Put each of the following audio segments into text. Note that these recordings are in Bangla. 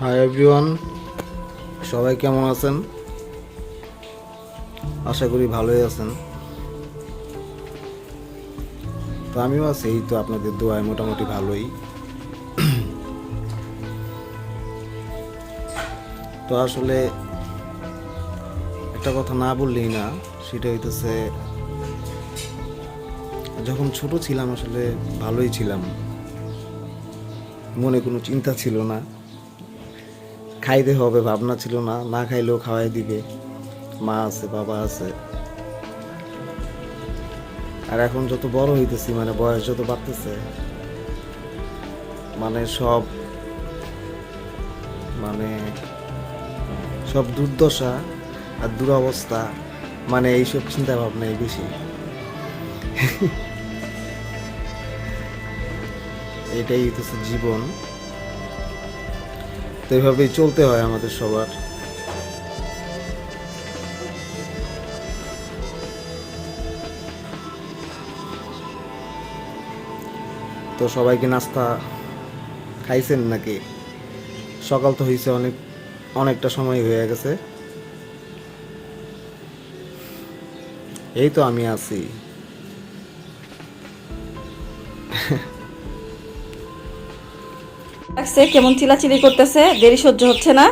হাই এভরিওয়ান, সবাই কেমন আছেন? আশা করি ভালোই আছেন। তো আমিও আছি, এই তো আপনাদের দোয়ায় মোটামুটি ভালোই। তো আসলে একটা কথা না বললেই না, সেটা হইতেছে যখন ছোট ছিলাম আসলে ভালোই ছিলাম, মনে কোনো চিন্তা ছিল না, খাইতে হবে ভাবনা ছিল না, না খাইলেও খাওয়াই দিবে, মা আছে বাবা আছে। আর এখন যত বড় হইতেছি, মানে বয়স যত বাড়তেছে, মানে সব দুর্দশা আর দুরবস্থা, মানে এইসব চিন্তা ভাবনাই বেশি। এটাই হইতেছে জীবন, তো এইভাবেই চলতে হয় আমাদের সবার। তো সবাইকে নাস্তা খাইছেন নাকি? সকাল তো হয়েছে, অনেকটা সময় হয়ে গেছে। এই তো আমি আছি। লাগছে কেমন চিলাচিলি করতেছে, দেরি সহ্য হচ্ছে না,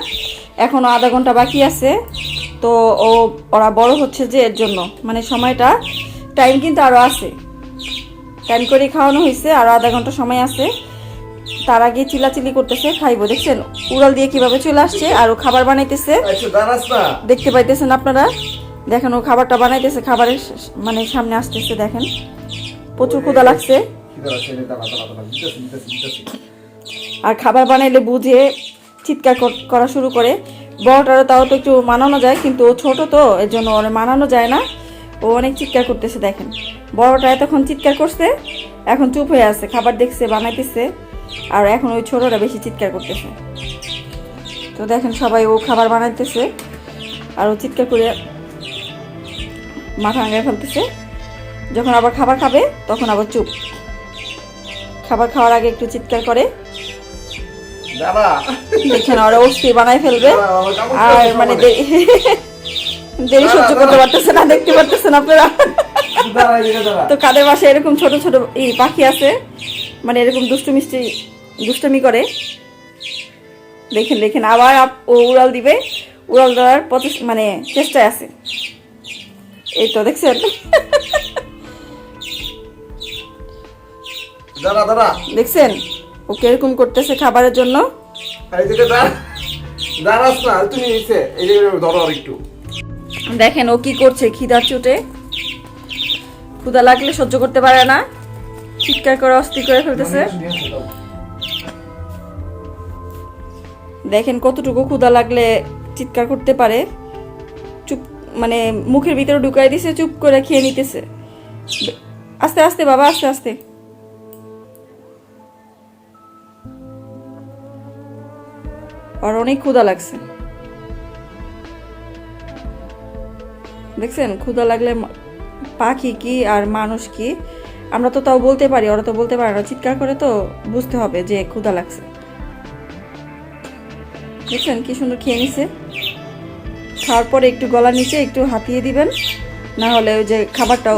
এখনো আধা ঘন্টা বাকি আছে। তো ওরা বড় হচ্ছে যে এর জন্য, মানে সময়টা টাইম কিন্তু আরো আছে, টাইম করে খাওয়ানো হয়েছে, আরো আধা ঘন্টা সময় আছে। তার আগে চিলাচিলি করতেছে, খাইবো। দেখছেন উড়াল দিয়ে কিভাবে চলে আসছে, আর ও খাবার বানাইতেছে, দেখতে পাইতেছেন আপনারা। দেখেন ও খাবারটা বানাইতেছে, খাবারের মানে সামনে আসতেছে। দেখেন প্রচুর ক্ষুধা লাগছে, আর খাবার বানাইলে বুঝে চিৎকার করা শুরু করে। বড়টারও তাও তো একটু মানানো যায়, কিন্তু ও ছোট তো এর জন্য ওর মানানো যায় না, ও অনেক চিৎকার করতেছে। দেখেন বড়টা এতক্ষণ চিৎকার করছে, এখন চুপ হয়ে আছে, খাবার দেখছে বানাইতেছে, আর এখন ওই ছোটটা বেশি চিৎকার করতেছে। তো দেখেন সবাই ও খাবার বানাইতেছে আর ও চিৎকার করে মাথা ভাঙায় ফেলতেছে। যখন আবার খাবার খাবে তখন আবার চুপ, খাবার খাওয়ার আগে একটু চিৎকার করে। দেখছেন ওরা অস্থির বানাই ফেলবে, আর মানে দেরি সহ্য করতে পারতেছে না, দেখতে পারতেছেন আপনারা। তো কাদের বাসায় এরকম ছোট ছোট পাখি আছে, মানে এরকম দুষ্টুমি করে। দেখেন দেখেন আবার ও উড়াল দিবে, উড়াল দেওয়ার মানে চেষ্টায় আছে। এই তো দেখছেন, দেখছেন ও কিরকম করতেছে খাবারের জন্য। দেখেন ও কি করছে, খিদার চোটে, ক্ষুধা লাগলে সহ্য করতে পারে না, চিৎকার করে অস্থির করে ফেলতেছে। দেখেন কতটুকু ক্ষুধা লাগলে চিৎকার করতে পারে। চুপ, মানে মুখের ভিতরে ঢুকাই দিছে, চুপ করে খেয়ে নিতেছে। আস্তে আস্তে বাবা, আস্তে আস্তে। আর অনেক ক্ষুধা লাগছে, দেখছেন ক্ষুধা লাগলে পাখি কি আর মানুষ কি, আমরা তো তাও বলতে পারি, ওরা তো বলতে পারে না, চিৎকার করে তো বুঝতে হবে যে ক্ষুধা লাগছে। দেখছেন কি সুন্দর খেয়ে নিছে। খাওয়ার পরে একটু গলা নিচে একটু হাতিয়ে দিবেন, না হলে ওই যে খাবারটাও,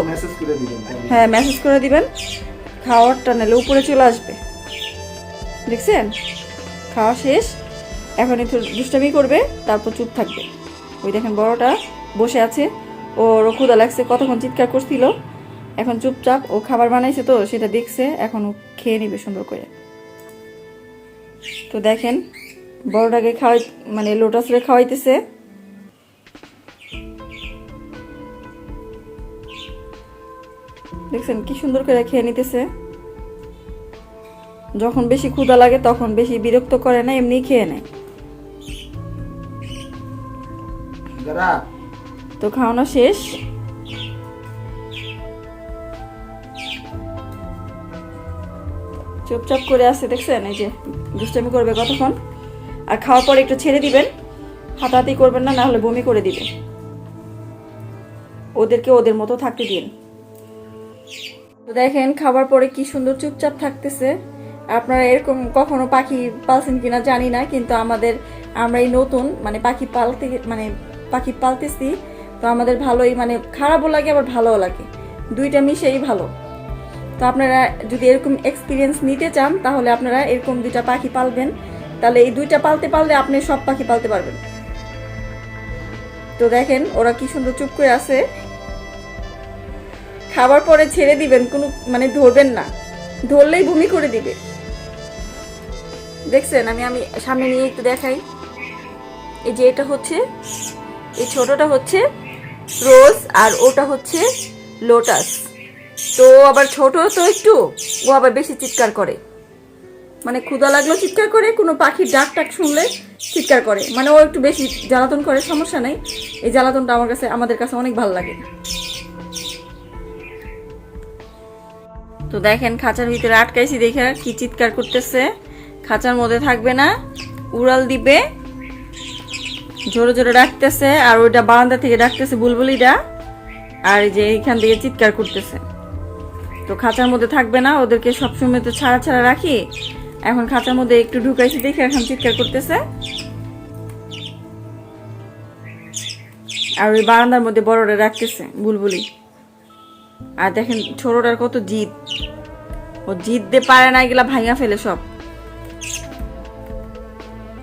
হ্যাঁ মেসেজ করে দিবেন, খাওয়ারটা নাহলে উপরে চলে আসবে। দেখছেন খাওয়া শেষ, এখন একটু দুষ্টামি করবে, তারপর চুপ থাকবে। ওই দেখেন বড়টা বসে আছে, ওর ক্ষুধা লাগছে, কতক্ষণ চিৎকার করছিল, এখন চুপচাপ। ও খাবার বানাইছে তো সেটা দেখছে, এখন ও খেয়ে নিবে সুন্দর করে। তো দেখেন বড়টাকে মানে লোটাস রে খাওয়াইতেছে। দেখছেন কি সুন্দর করে খেয়ে নিতেছে। যখন বেশি ক্ষুধা লাগে তখন বেশি বিরক্ত করে না, এমনি খেয়ে নেয়। তো খাওয়ানো শেষ, চুপচাপ করে আসছে। দেখছেন এই যে দুষ্টামি করবে কতক্ষণ, আর খাওয়ার পরে একটু ছেড়ে দিবেন, হাতাহাতি করবেন না, না হলে বমি করে দিবে। ওদেরকে ওদের মতো থাকতে দিন। তো দেখেন খাবার পরে কি সুন্দর চুপচাপ থাকতেছে, আপনারা এরকম কখনো পাখি পালছেন কিনা জানি না, কিন্তু আমরা এই নতুন মানে পাখি পালতেছি, তো আমাদের ভালোই মানে খারাপও লাগে আবার ভালোও লাগে, দুইটা মিশেই ভালো। তো আপনারা যদি এরকম এক্সপিরিয়েন্স নিতে চান তাহলে আপনারা এরকম দুইটা পাখি পালবেন, তাহলে এই দুইটা পালতে পারলে আপনি সব পাখি পালতে পারবেন। তো দেখেন ওরা কি সুন্দর চুপ করে আছে, খাবার পরে ছেড়ে দিবেন, কোনো মানে ধরবেন না, ধরলেই বমি করে দিবে। দেখছেন, আমি সামনে নিয়ে একটু দেখাই। এই যে এটা হচ্ছে, এই ছোটটা হচ্ছে রোজ আর ওটা হচ্ছে লোটাস। তো আবার ছোট তো একটু, ও আবার বেশি চিৎকার করে, মানে ক্ষুধা লাগলো চিৎকার করে, কোনো পাখির ডাক টাক শুনলে চিৎকার করে, মানে ও একটু বেশি জ্বালাতন করে, সমস্যা নাই। এই জ্বালাতনটা আমাদের কাছে অনেক ভালো লাগে। তো দেখেন খাঁচার ভিতরে আটকাইছি দেখে কি চিৎকার করতেছে, খাঁচার মধ্যে থাকবে না, উড়াল দিবে, জোরে জোরে ডাকতেছে, আর ওইটা বারান্দা থেকে ডাকতেছে বুলবুলিটা, আর এই যে এইখান থেকে চিৎকার করতেছে। তো খাঁচার মধ্যে থাকবে না, ওদেরকে সবসময় তো ছাড়া ছাড়া রাখি, এখন খাঁচার মধ্যে একটু ঢুকাইছি দেখে এখন চিৎকার করতেছে। আর ওই বারান্দার মধ্যে বড়রা রাখতেছে বুলবুলি। আর দেখেন ছোটটার কত জিদ, ও জিদ দিয়ে পারে না, এগুলা ভাঙা ফেলে সব,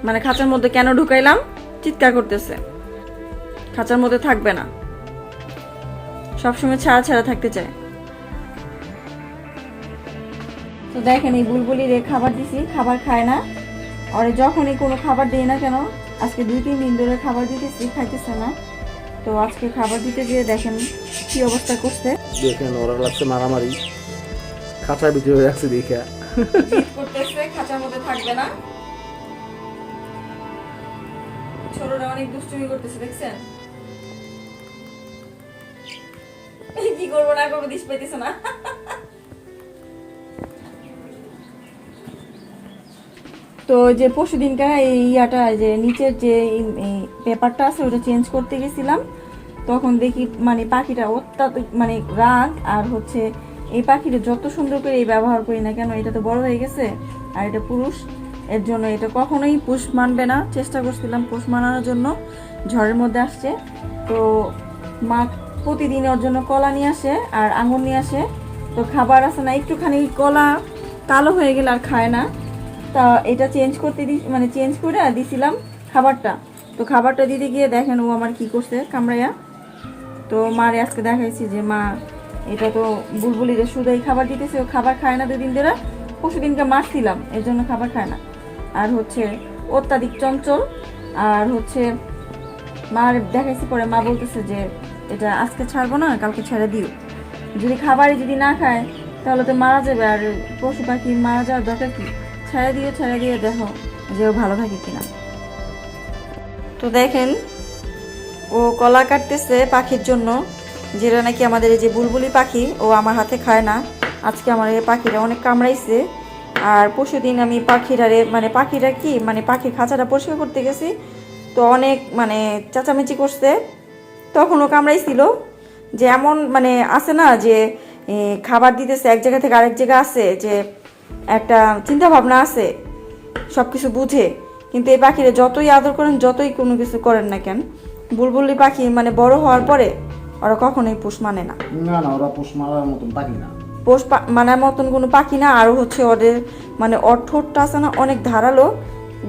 মানে খাঁচার মধ্যে কেন ঢুকাইলাম চিৎকার করতেছে, খাঁচার মধ্যে থাকবে না, সবসময় ছাড়া ছাড়া থাকতে চায়। তো দেখেন এই বুলবুলির খাবার দিছি, খাবার খায় না, আর যখনই কোনো খাবার দেই না কেন, আজকে 2-3 দিন ধরে খাবার দিতেছি, খাইতেছে না। তো আজকে খাবার দিতে গিয়ে দেখেন কি অবস্থা করছে, দেখেন ওরা লাগছে মারামারি, খাঁচার ভিতরে রাখছে দেখে জিদ করতেছে, খাঁচার মধ্যে থাকবে না। ছোটরা অনেক দুষ্টুমি করতেছে, দেখছেন কি করবো না করবো দিশ পাইতেছে না। তো যে পরশুদিনকার এই ইয়াটা যে নিচের যে পেপারটা আছে ওটা চেঞ্জ করতে গেছিলাম, তখন দেখি মানে পাখিটা অত্যাধিক মানে রাগ, আর হচ্ছে এই পাখিটা যত সুন্দর করে এই ব্যবহার করি না কেন, এটা তো বড় হয়ে গেছে আর এটা পুরুষ, এর জন্য এটা কখনোই পুষ মানবে না। চেষ্টা করছিলাম পুষ মানানোর জন্য, ঝড়ের মধ্যে আসছে। তো মা প্রতিদিন ওর জন্য কলা নিয়ে আসে আর আঙুর নিয়ে আসে, তো খাবার আছে না, একটুখানি কলা কালো হয়ে গেলে আর খায় না। তা এটা চেঞ্জ করে দিছিলাম খাবারটা। তো খাবারটা দিতে গিয়ে দেখেন ও আমার কি করছে কামড়াইয়া। তো মারে আজকে দেখাইছি যে মা এটা তো বুলবুলিরে শুধুই খাবার দিতেছে, ও খাবার খায় না 2 দিন ধরে, পরশুদিনকে মারছিলাম এর জন্য খাবার খায় না। আর হচ্ছে অত্যাধিক চঞ্চল, আর হচ্ছে মার দেখাইছি, পরে মা বলতেছে যে এটা আজকে ছাড়বো না, কালকে ছেড়ে দিও, যদি খাবারই যদি না খায় তাহলে তো মারা যাবে, আর পশু পাখি মারা যাওয়ার দরকার কি, ছেড়ে দিয়ে দেখো যে ও ভালো থাকে কিনা। তো দেখেন ও কলা কাটতেছে পাখির জন্য, যেটা নাকি আমাদের এই যে বুলবুলি পাখি, ও আমার হাতে খায় না। আজকে আমার এই পাখিটা অনেক কামড়াইছে, আর পরশুদিন আমি পাখির খাঁচাটা পরিষ্কার করতে গেছি, তো অনেক মানে চেঁচামেচি করছে, তখন ও কামড়াইছিল। যে এমন মানে আছে না যে খাবার দিতেছে এক জায়গা থেকে আরেক জায়গা আছে, যে একটা চিন্তা ভাবনা আছে, সব কিছু বুঝে, কিন্তু এই পাখিরা যতই আদর করেন, যতই কোনো কিছু করেন না কেন, বুলবুলি পাখি মানে বড় হওয়ার পরে ওরা কখনোই পোষ মানে না। ওরা পোষ মারার মতন পাখি না, মানার মতন কোনো পাখি না। আর হচ্ছে ওদের মানে ওর ঠোঁটটা আছে না অনেক ধারালো,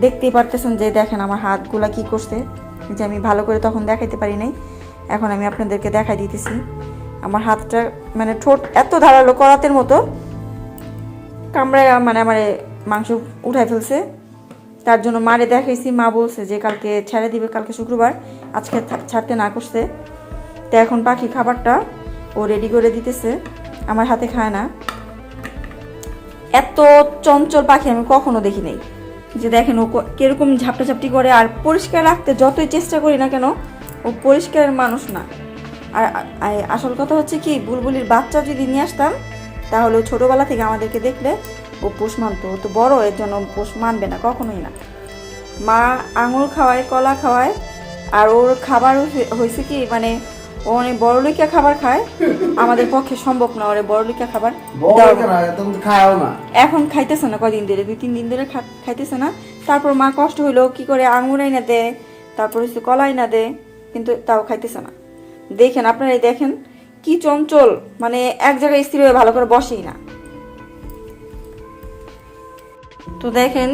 দেখতেই পারতেছেন যে দেখেন আমার হাতগুলা কি করছে, যে আমি ভালো করে তখন দেখাইতে পারি নাই, এখন আমি আপনাদেরকে দেখাই দিতেছি। আমার হাতটা মানে ঠোঁট এত ধারালো, করাতের মতো কামড়ায় মানে আমার মাংস উঠাই ফেলছে। তার জন্য মারে দেখাইছি, মা বলছে যে কালকে ছেড়ে দিবে, কালকে শুক্রবার, আজকে ছাড়তে না করছে। তো এখন পাখি খাবারটা ও রেডি করে দিতেছে, আমার হাতে খায় না। এত চঞ্চল পাখি আমি কখনো দেখি নাই, যে দেখেন ও কিরকম ঝাপটাঝাপটি করে, আর পরিষ্কার রাখতে যতই চেষ্টা করি না কেন ও পরিষ্কারের মানুষ না। আর আসল কথা হচ্ছে কি, বুলবুলির বাচ্চা যদি নিয়ে আসতাম তাহলে ও ছোটোবেলা থেকে আমাদেরকে দেখলে ও পোষ মানতো, ও তো বড়, এর জন্য পোষ মানবে না কখনোই না। মা আঙুর খাওয়ায়, কলা খাওয়ায়, আর ওর খাবার হয়েছে কি মানে ও অনেক বড়লিকা খাবার খায়, আমাদের পক্ষে সম্ভব না ওরে বড়লিকা খাবার খায়ও না। এখন খাইতেছে না, কদিন ধরে 2-3 দিন ধরে খাইতেছে না। তারপর মা কষ্ট হইলো কি করে আঙুর আইনা দেয়, তারপর হচ্ছে কলা আইনা দেয়, কিন্তু তাও খাইতেছে না। দেখেন আপনারাই দেখেন কি চঞ্চল, মানে এক জায়গায় স্থির হয়ে ভালো করে বসেই না। তো দেখেন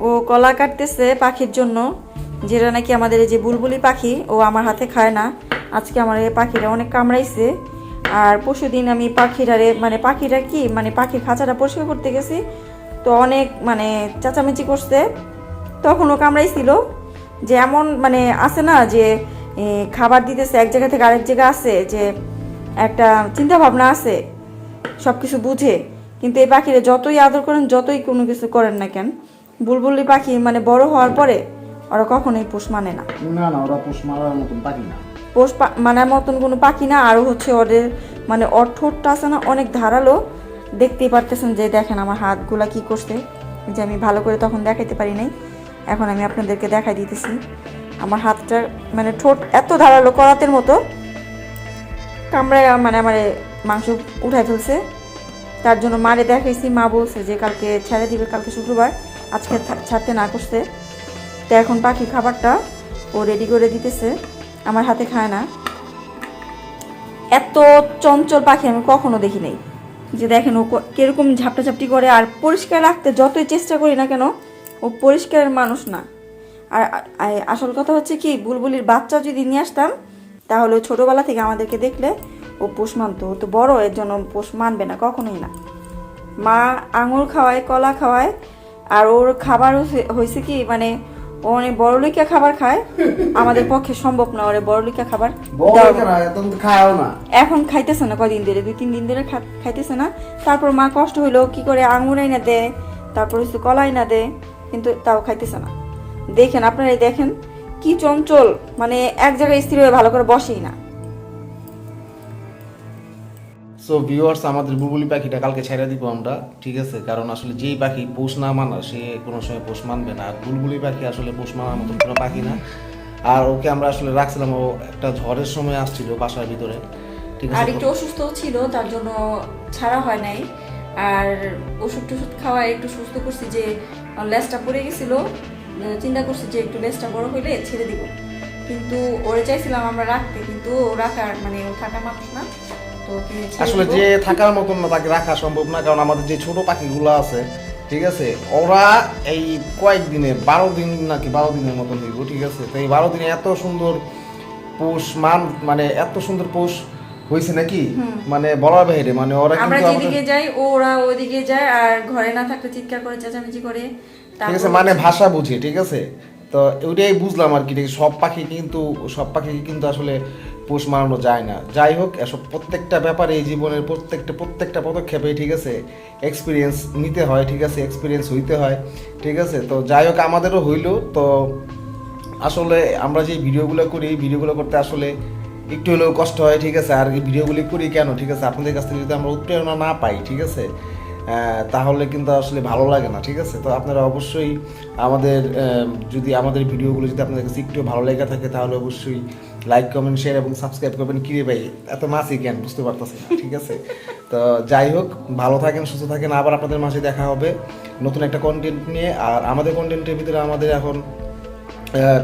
ও কলা কাটতেছে পাখির জন্য, যেটা নাকি আমাদের এই যে বুলবুলি পাখি, ও আমার হাতে খায় না। আজকে আমার এই পাখিটা অনেক কামড়াইছে। আর পরশুদিন আমি পাখিটারে মানে পাখিটা কি মানে পাখির খাঁচাটা পরিষ্কার করতে গেছি, তো অনেক মানে চেঁচামেচি করছে, তখন ও কামড়াইছিল। যে এমন মানে আছে না যে খাবার দিতেছে এক জায়গা থেকে আরেক জায়গা আছে, যে একটা চিন্তা ভাবনা আছে, সব কিছু বুঝে। কিন্তু এই পাখিরা যতই আদর করেন, যতই কোনো কিছু করেন না কেন, বুলবুলি পাখি মানে বড় হওয়ার পরে ওরা কখনোই পোষ মানে না। না না, ওরা পোষ মারার মতন পাখি না, পোষ মানার মতন কোনো পাখি না। আরও হচ্ছে ওদের মানে ওর ঠোঁটটা আছে না অনেক ধারালো, দেখতেই পারতেছেন। যে দেখেন আমার হাতগুলা কি করছে, যে আমি ভালো করে তখন দেখাইতে পারি নাই, এখন আমি আপনাদেরকে দেখাই দিতেছি। আমার হাতটা মানে ঠোঁট এত ধারালো, করাতের মতো কামড়ায় মানে আমার মাংস উঠাই ফেলছে। তার জন্য মারে দেখাইছি, মা বলছে যে কালকে ছেড়ে দিবে, কালকে শুক্রবার, আজকে ছাড়তে না করছে। তো এখন পাখি খাবারটা ও রেডি করে দিতেছে, আমার হাতে খায় না। এত চঞ্চল পাখি আমি কখনো দেখি নাই। যে দেখেন ও কিরকম ঝাপটাঝাপটি করে, আর পরিষ্কার রাখতে যতই চেষ্টা করি না কেন, ও পরিষ্কারের মানুষ না। আর আসল কথা হচ্ছে কি, বুলবুলির বাচ্চা যদি নিয়ে আসতাম, তাহলে ছোটোবেলা থেকে আমাদেরকে দেখলে ও পোষ মানতো। ও তো বড়, এর জন্য পোষ মানবে না, কখনোই না। মা আঙুর খাওয়ায়, কলা খাওয়ায়, আর ওর খাবার হয়েছে কি মানে ও অনেক বড়লিকা খাবার খায়, আমাদের পক্ষে সম্ভব না ওরে বড়লিকা খাবার খায়ও না। এখন খাইতেছে না, কদিন ধরে 2-3 দিন ধরে খাইতেছে না। তারপর মা কষ্ট হইলো কি করে আঙুর আইনা দেয়, তারপর হচ্ছে কলা আইনা দেয়, কিন্তু তাও খাইতেছে না। দেখেন আপনারাই দেখেন কি চঞ্চল, মানে এক জায়গায় স্থির হয়ে ভালো করে বসেই না। সো ভিউয়ার্স, আমাদের বুলবুলি পাখিটা কালকে ছেড়ে দিব আমরা, ঠিক আছে? কারণ আসলে যেই পাখি পোষ না মানা, সে কোনো সময় পোষ মানবে না। আর বুলবুলি পাখি আসলে পোষ মানার মতো কোনো পাখি না। আর ওকে আমরা আসলে রাখছিলাম, ও একটা ঝড়ের সময় আসছিল বাসার ভিতরে, ঠিক আছে? আর একটু অসুস্থ ছিল, তার জন্য ছাড়া হয় নাই। আর ওষুধ টষুধ খাওয়ায় একটু সুস্থ করছি, যে লেজটা পড়ে গেছিল, চিন্তা করছি যে একটু লেজটা বড় হইলে ছেড়ে দিব। কিন্তু ওরে চাইছিলাম আমরা রাখতে, কিন্তু ও রাখার মানে ও থাকার মানুষ না। আসলে যে থাকার মতন না, তাকে রাখা সম্ভব না। কারণ আমাদের যে ছোট পাখিগুলো আছে, ঠিক আছে, ওরা এই কয়েকদিনে 12 দিন নাকি 12 দিনের মতন হইব, ঠিক আছে? তো এই 12 দিনে এত সুন্দর পোষ মানে এত সুন্দর পোষ হয়েছে নাকি, মানে বলার বাইরে। মানে ওরা আমরা যেদিকে যাই ওরা ওইদিকে যায়, আর ঘরে না থাকলে চিৎকার করে চেঁচামেচি করে, ঠিক আছে, মানে ভাষা বুঝে, ঠিক আছে? তো ওইটাই বুঝলাম আর কি। সব পাখি কিন্তু আসলে পোষ মানানো যায় না। যাই হোক, এসব প্রত্যেকটা ব্যাপারে এই জীবনের প্রত্যেকটা পদক্ষেপে, ঠিক আছে, এক্সপিরিয়েন্স নিতে হয়, ঠিক আছে, এক্সপিরিয়েন্স হইতে হয়, ঠিক আছে? তো যাই হোক, আমাদেরও হইলো। তো আসলে আমরা যে ভিডিওগুলো করি, এই ভিডিওগুলো করতে আসলে একটু হলেও কষ্ট হয়, ঠিক আছে? আর এই ভিডিওগুলি করি কেন, ঠিক আছে? আপনাদের কাছ থেকে যদি আমরা উৎপ্রেরণা না পাই, ঠিক আছে, তাহলে কিন্তু আসলে ভালো লাগে না, ঠিক আছে? তো আপনারা অবশ্যই যদি আমাদের ভিডিওগুলো যদি আপনাদের কাছে একটু ভালো লেগে থাকে, তাহলে অবশ্যই লাইক, কমেন্ট, শেয়ার এবং সাবস্ক্রাইব করবেন। কিরে ভাই এত মাছই কেন, বুঝতে পারতেছি না, ঠিক আছে? তো যাই হোক, ভালো থাকেন, সুস্থ থাকেন। আবার আপনাদের মাঝে দেখা হবে নতুন একটা কন্টেন্ট নিয়ে। আর আমাদের কন্টেন্টের ভিতরে আমাদের এখন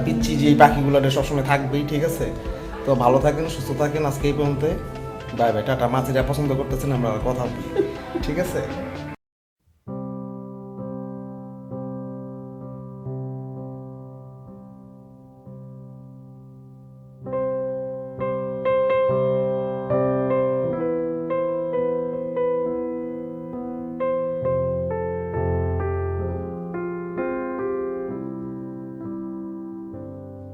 পিচ্ছি যে পাখিগুলো সবসময় থাকবেই, ঠিক আছে? তো ভালো থাকেন, সুস্থ থাকেন। আজকে এই পর্যন্ত, বাই বাই, টাটা। মাছেরা পছন্দ করতেছেন, আমরা কথা বলি, ঠিক আছে?